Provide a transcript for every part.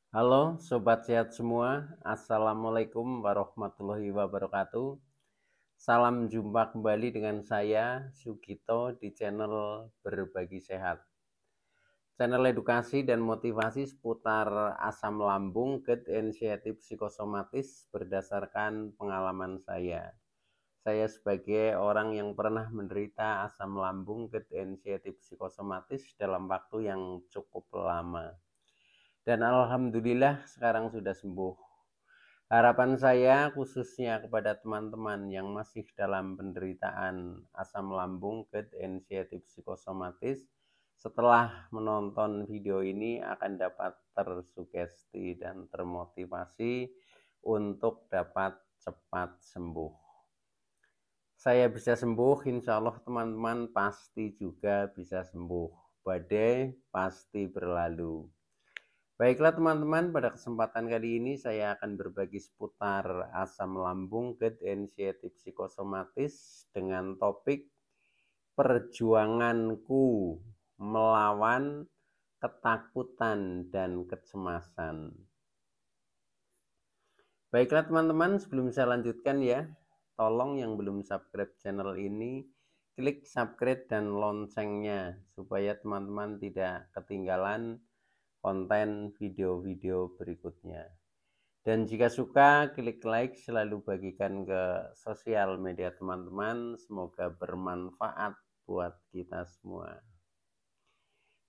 Halo Sobat Sehat semua, Assalamualaikum warahmatullahi wabarakatuh. Salam jumpa kembali dengan saya Sugito di channel Berbagi Sehat. Channel edukasi dan motivasi seputar asam lambung, GERD, anxiety psikosomatis berdasarkan pengalaman saya. Saya sebagai orang yang pernah menderita asam lambung, GERD, anxiety psikosomatis dalam waktu yang cukup lama. Dan alhamdulillah sekarang sudah sembuh. Harapan saya khususnya kepada teman-teman yang masih dalam penderitaan asam lambung, GERD, anxiety psikosomatis, setelah menonton video ini akan dapat tersugesti dan termotivasi untuk dapat cepat sembuh. Saya bisa sembuh, insya Allah teman-teman pasti juga bisa sembuh. Badai pasti berlalu. Baiklah teman-teman, pada kesempatan kali ini saya akan berbagi seputar asam lambung, GERD, anxiety psikosomatis dengan topik perjuanganku melawan ketakutan dan kecemasan. Baiklah teman-teman, sebelum saya lanjutkan ya, tolong yang belum subscribe channel ini, klik subscribe dan loncengnya supaya teman-teman tidak ketinggalan konten video-video berikutnya. Dan jika suka, klik like, selalu bagikan ke sosial media teman-teman. Semoga bermanfaat buat kita semua.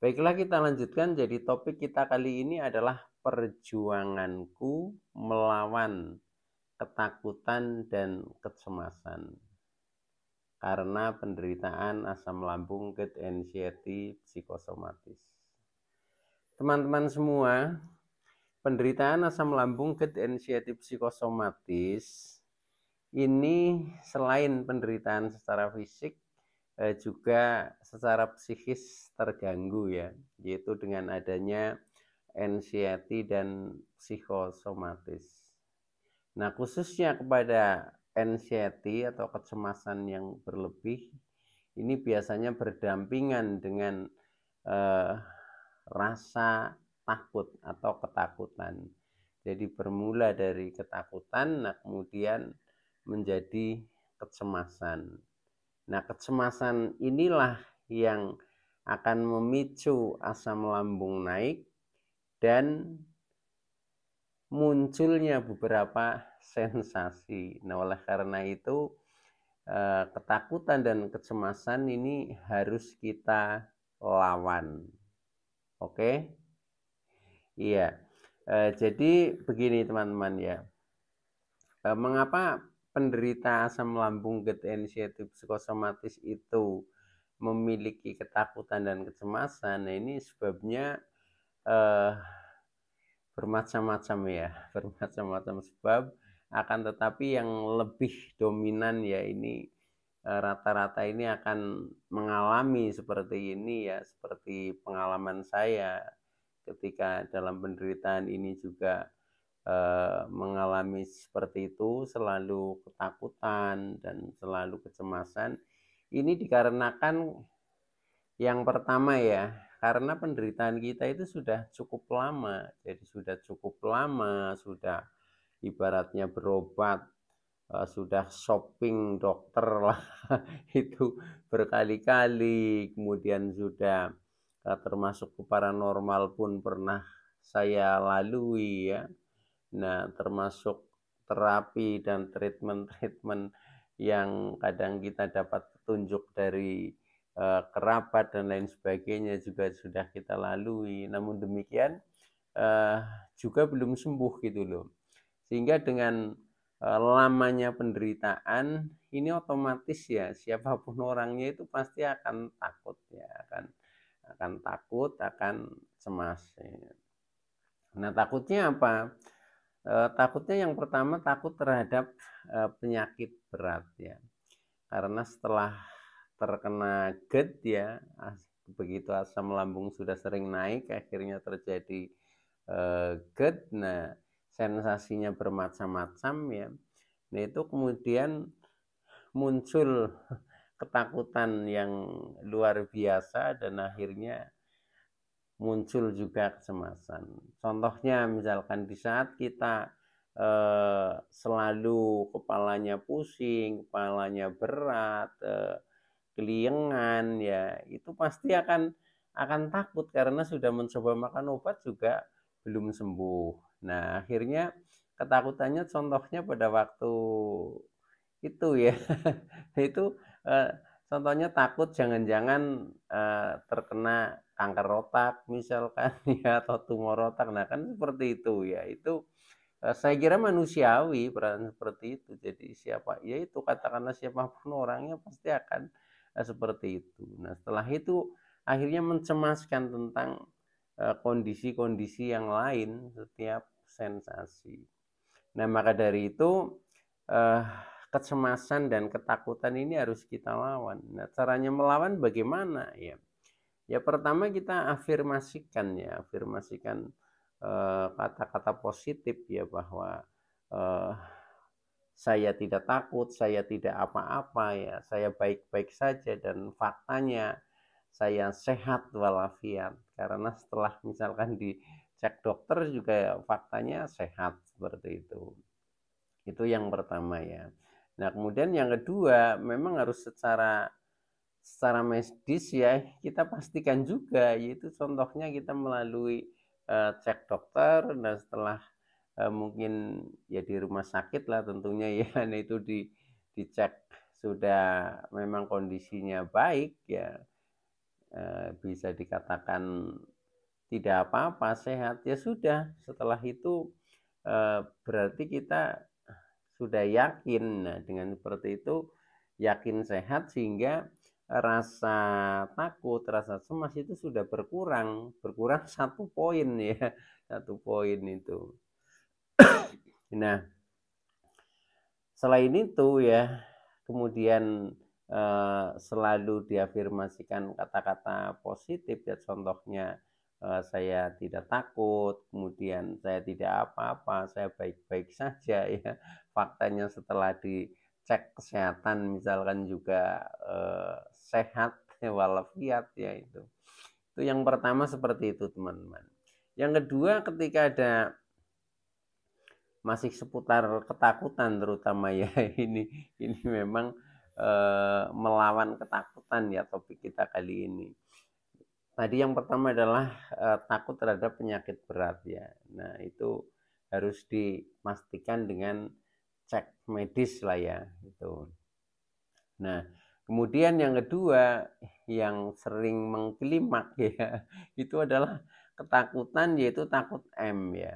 Baiklah, kita lanjutkan. Jadi topik kita kali ini adalah perjuanganku melawan ketakutan dan kecemasan karena penderitaan asam lambung, GERD, anxiety psikosomatis. Teman-teman semua, penderitaan asam lambung, GERD, anxiety psikosomatis ini selain penderitaan secara fisik juga secara psikis terganggu ya, yaitu dengan adanya anxiety dan psikosomatis. Nah, khususnya kepada anxiety atau kecemasan yang berlebih ini biasanya berdampingan dengan rasa takut atau ketakutan. Jadi bermula dari ketakutan, nah kemudian menjadi kecemasan. Nah, kecemasan inilah yang akan memicu asam lambung naik dan munculnya beberapa sensasi. Nah, oleh karena itu ketakutan dan kecemasan ini harus kita lawan. Oke? Iya. Jadi begini teman-teman ya. Mengapa penderita asam lambung, GERD, anxiety psikosomatis itu memiliki ketakutan dan kecemasan? Nah, ini sebabnya bermacam-macam ya, bermacam-macam sebab. Akan tetapi yang lebih dominan ya ini rata-rata ini akan mengalami seperti ini ya, seperti pengalaman saya ketika dalam penderitaan ini juga mengalami seperti itu, selalu ketakutan dan selalu kecemasan. Ini dikarenakan yang pertama ya, karena penderitaan kita itu sudah cukup lama. Jadi sudah cukup lama, sudah ibaratnya berobat, sudah shopping dokter lah itu berkali-kali, kemudian sudah termasuk ke paranormal pun pernah saya lalui ya. Nah, termasuk terapi dan treatment-treatment yang kadang kita dapat petunjuk dari kerabat dan lain sebagainya juga sudah kita lalui. Namun demikian juga belum sembuh gitu loh. Sehingga dengan lamanya penderitaan ini otomatis ya siapapun orangnya itu pasti akan takut ya, akan takut, akan cemas. Nah, takutnya apa? Takutnya yang pertama takut terhadap penyakit berat ya. Karena setelah terkena GERD ya, begitu asam lambung sudah sering naik, akhirnya terjadi GERD. Nah, sensasinya bermacam-macam ya. Nah, itu kemudian muncul ketakutan yang luar biasa dan akhirnya muncul juga kecemasan. Contohnya misalkan di saat kita selalu kepalanya pusing, kepalanya berat, keliengan, ya itu pasti akan takut karena sudah mencoba makan obat juga belum sembuh. Nah, akhirnya ketakutannya contohnya pada waktu itu ya, itu eh, contohnya takut jangan-jangan terkena kanker otak misalkan ya, atau tumor otak. Nah kan seperti itu ya, itu saya kira manusiawi peran seperti itu. Jadi siapa ya itu, katakanlah siapapun orangnya pasti akan seperti itu. Nah setelah itu akhirnya mencemaskan tentang kondisi-kondisi yang lain setiap sensasi. Nah maka dari itu eh, kecemasan dan ketakutan ini harus kita lawan. Nah caranya melawan bagaimana ya? Ya pertama kita afirmasikan ya, afirmasikan kata-kata positif ya, bahwa eh, saya tidak takut, saya tidak apa-apa ya, saya baik-baik saja dan faktanya saya sehat walafiat. Karena setelah misalkan dicek dokter juga ya, faktanya sehat seperti itu. Itu yang pertama ya. Nah, kemudian yang kedua, memang harus secara medis ya kita pastikan juga, yaitu contohnya kita melalui cek dokter, dan setelah mungkin ya di rumah sakit lah tentunya ya, nah itu dicek sudah memang kondisinya baik ya, bisa dikatakan tidak apa-apa, sehat, ya sudah. Setelah itu berarti kita sudah yakin. Nah, dengan seperti itu yakin sehat, sehingga rasa takut, rasa cemas itu sudah berkurang 1 poin ya, 1 poin itu. Nah, selain itu ya, kemudian selalu diafirmasikan kata-kata positif ya, contohnya saya tidak takut, kemudian saya tidak apa-apa, saya baik-baik saja ya. Faktanya setelah dicek kesehatan misalkan juga sehat ya, walafiat ya itu. Itu yang pertama seperti itu teman-teman. Yang kedua, ketika ada masih seputar ketakutan terutama ya, ini memang melawan ketakutan ya topik kita kali ini. Tadi yang pertama adalah takut terhadap penyakit berat ya. Nah, itu harus dipastikan dengan cek medis lah ya itu. Nah, kemudian yang kedua yang sering mengklimak ya, itu adalah ketakutan, yaitu takut M ya.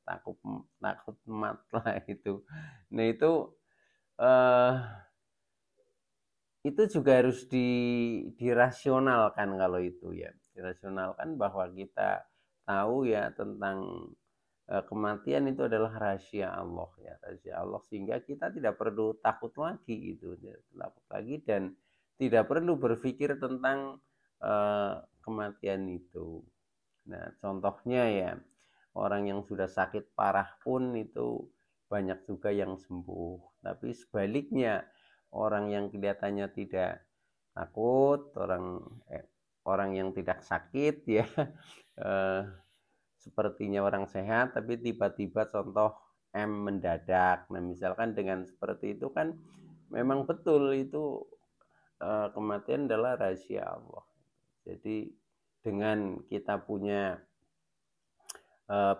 Takut takut mat lah itu. Nah, eh, itu juga harus dirasionalkan kalau itu ya. Dirasionalkan bahwa kita tahu ya tentang kematian itu adalah rahasia Allah ya, rahasia Allah, sehingga kita tidak perlu takut lagi gitu, takut lagi, dan tidak perlu berpikir tentang kematian itu. Nah, contohnya ya, orang yang sudah sakit parah pun itu banyak juga yang sembuh. Tapi sebaliknya, orang yang kelihatannya tidak takut, orang yang tidak sakit ya, eh, sepertinya orang sehat, tapi tiba-tiba contoh M mendadak. Nah, misalkan dengan seperti itu kan memang betul itu kematian adalah rahasia Allah. Jadi dengan kita punya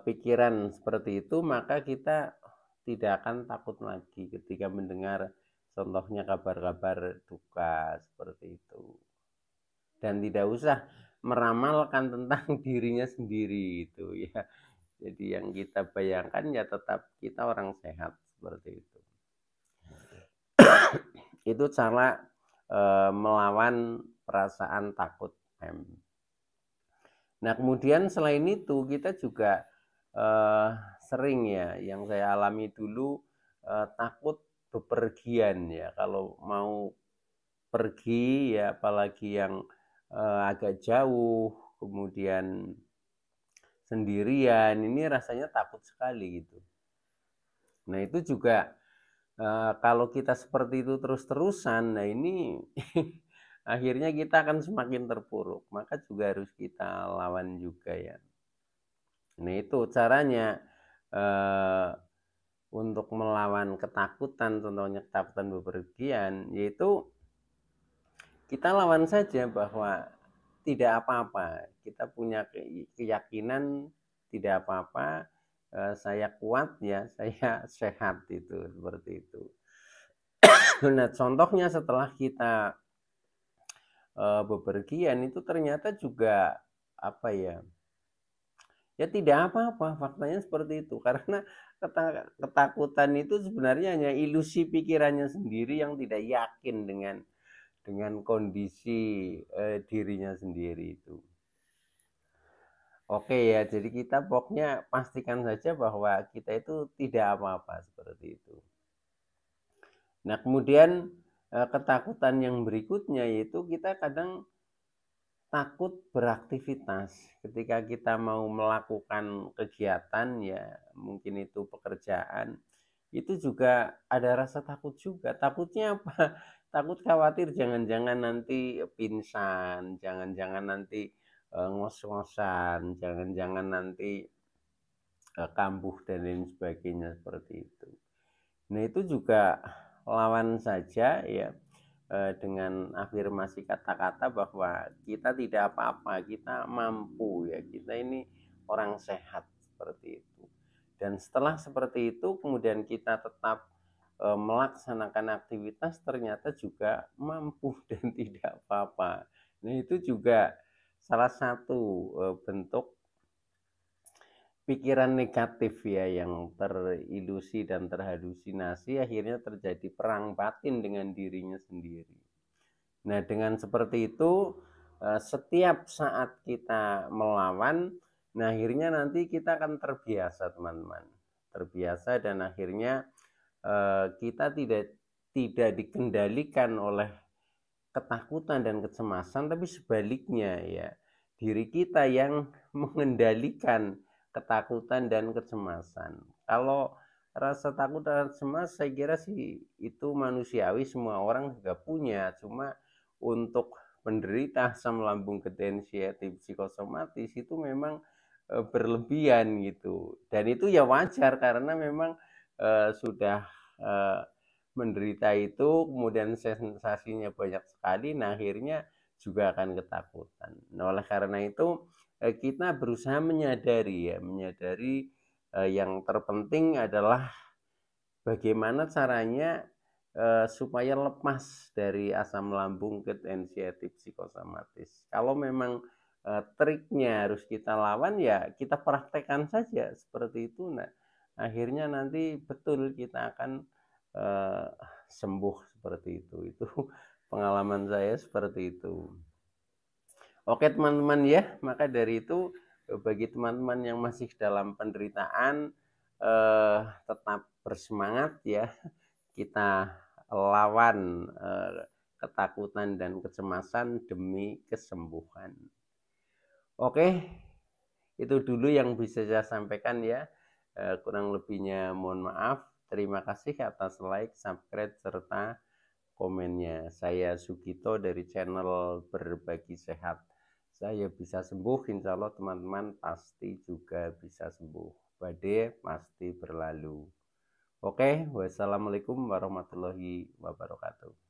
pikiran seperti itu, maka kita tidak akan takut lagi ketika mendengar contohnya kabar-kabar duka seperti itu. Dan tidak usah meramalkan tentang dirinya sendiri itu ya. Jadi yang kita bayangkan ya tetap kita orang sehat seperti itu. Itu cara melawan perasaan takut M. Nah, kemudian selain itu kita juga sering ya, yang saya alami dulu, takut bepergian ya. Kalau mau pergi ya, apalagi yang agak jauh, kemudian sendirian, ini rasanya takut sekali gitu. Nah, itu juga kalau kita seperti itu terus-terusan, nah ini akhirnya kita akan semakin terpuruk. Maka juga harus kita lawan juga ya. Nah itu caranya untuk melawan ketakutan, contohnya ketakutan bepergian, yaitu kita lawan saja bahwa tidak apa-apa. Kita punya keyakinan tidak apa-apa, saya kuat ya, saya sehat, itu seperti itu. Nah, contohnya setelah kita bepergian itu ternyata juga apa ya? Ya tidak apa-apa, faktanya seperti itu. Karena ketakutan itu sebenarnya hanya ilusi pikirannya sendiri yang tidak yakin dengan kondisi dirinya sendiri itu. Oke ya, jadi kita pokoknya pastikan saja bahwa kita itu tidak apa-apa seperti itu. Nah, kemudian ketakutan yang berikutnya yaitu kita kadang takut beraktivitas. Ketika kita mau melakukan kegiatan ya, mungkin itu pekerjaan, itu juga ada rasa takut juga. Takutnya apa? Takut khawatir jangan-jangan nanti pingsan, jangan-jangan nanti ngos-ngosan, jangan-jangan nanti kambuh dan lain sebagainya seperti itu. Nah, itu juga lawan saja ya dengan afirmasi kata-kata bahwa kita tidak apa-apa, kita mampu ya, kita ini orang sehat seperti itu. Dan setelah seperti itu kemudian kita tetap melaksanakan aktivitas, ternyata juga mampu dan tidak apa-apa. Nah, itu juga salah satu bentuk pikiran negatif ya yang terilusi dan terhalusinasi, akhirnya terjadi perang batin dengan dirinya sendiri. Nah, dengan seperti itu setiap saat kita melawan, nah akhirnya nanti kita akan terbiasa teman-teman, terbiasa, dan akhirnya kita tidak dikendalikan oleh ketakutan dan kecemasan, tapi sebaliknya ya, diri kita yang mengendalikan ketakutan dan kecemasan. Kalau rasa takut dan cemas saya kira sih itu manusiawi, semua orang juga punya, cuma untuk penderita asam lambung gejala psikosomatis itu memang berlebihan gitu, dan itu ya wajar karena memang sudah menderita itu, kemudian sensasinya banyak sekali, nah akhirnya juga akan ketakutan. Nah, oleh karena itu kita berusaha menyadari ya, menyadari yang terpenting adalah bagaimana caranya supaya lepas dari asam lambung gerd anxiety psikosomatis. Kalau memang triknya harus kita lawan ya kita praktekkan saja seperti itu. Nah, akhirnya nanti betul kita akan sembuh seperti itu. Itu pengalaman saya seperti itu. Oke teman-teman ya, maka dari itu bagi teman-teman yang masih dalam penderitaan tetap bersemangat ya. Kita lawan ketakutan dan kecemasan demi kesembuhan. Oke, itu dulu yang bisa saya sampaikan ya. Kurang lebihnya mohon maaf. Terima kasih atas like, subscribe, serta komennya. Saya Sugito dari channel Berbagi Sehat. Saya bisa sembuh, insya Allah teman-teman pasti juga bisa sembuh. Badai pasti berlalu. Oke, wassalamualaikum warahmatullahi wabarakatuh.